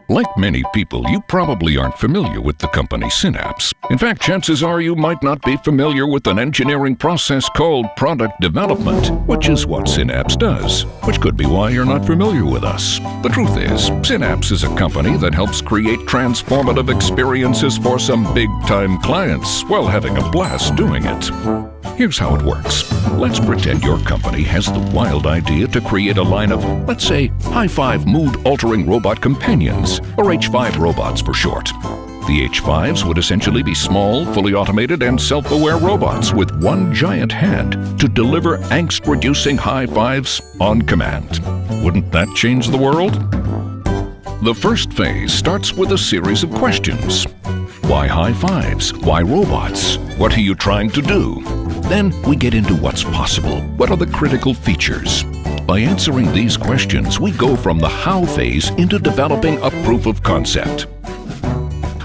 Like many people, you probably aren't familiar with the company Synapse. In fact, chances are you might not be familiar with an engineering process called product development, which is what Synapse does, which could be why you're not familiar with us. The truth is, Synapse is a company that helps create transformative experiences for some big-time clients while having a blast doing it. Here's how it works. Let's pretend your company has the wild idea to create a line of, let's say, high-five mood-altering robot companions, or H5 robots for short. The H5s would essentially be small, fully automated, and self-aware robots with one giant hand to deliver angst-reducing high fives on command. Wouldn't that change the world? The first phase starts with a series of questions. Why high fives? Why robots? What are you trying to do? Then we get into what's possible. What are the critical features? By answering these questions, we go from the how phase into developing a proof of concept.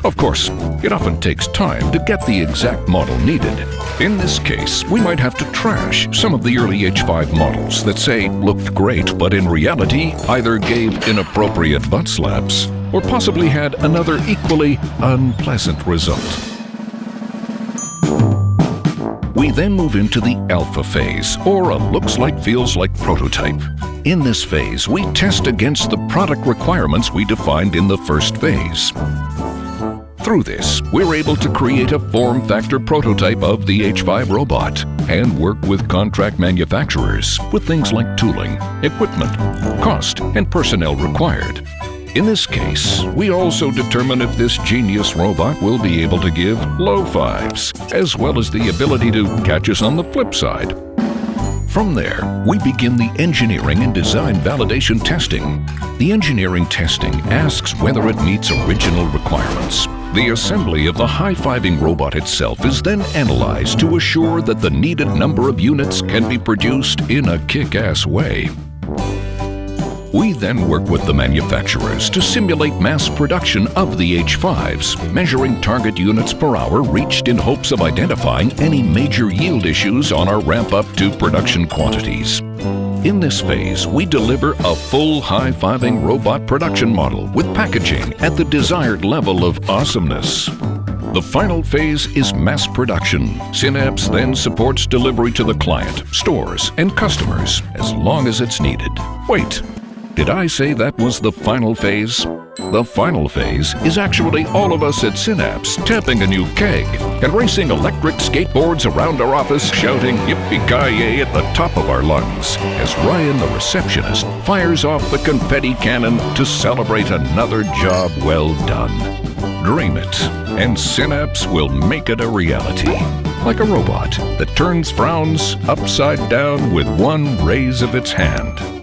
Of course, it often takes time to get the exact model needed. In this case, we might have to trash some of the early H5 models that say looked great, but in reality either gave inappropriate butt slaps or possibly had another equally unpleasant result. We then move into the alpha phase, or a looks like feels like prototype. In this phase, we test against the product requirements we defined in the first phase. Through this, we're able to create a form factor prototype of the H5 robot and work with contract manufacturers with things like tooling, equipment, cost, and personnel required. In this case, we also determine if this genius robot will be able to give low fives, as well as the ability to catch us on the flip side. From there, we begin the engineering and design validation testing. The engineering testing asks whether it meets original requirements. The assembly of the high-fiving robot itself is then analyzed to assure that the needed number of units can be produced in a kick-ass way. We then work with the manufacturers to simulate mass production of the H5s, measuring target units per hour reached in hopes of identifying any major yield issues on our ramp-up to production quantities. In this phase, we deliver a full high-fiving robot production model with packaging at the desired level of awesomeness. The final phase is mass production. Synapse then supports delivery to the client, stores, and customers as long as it's needed. Wait. Did I say that was the final phase? The final phase is actually all of us at Synapse tapping a new keg and racing electric skateboards around our office shouting yippee-ki-yay at the top of our lungs as Ryan, the receptionist, fires off the confetti cannon to celebrate another job well done. Dream it, and Synapse will make it a reality. Like a robot that turns frowns upside down with one raise of its hand.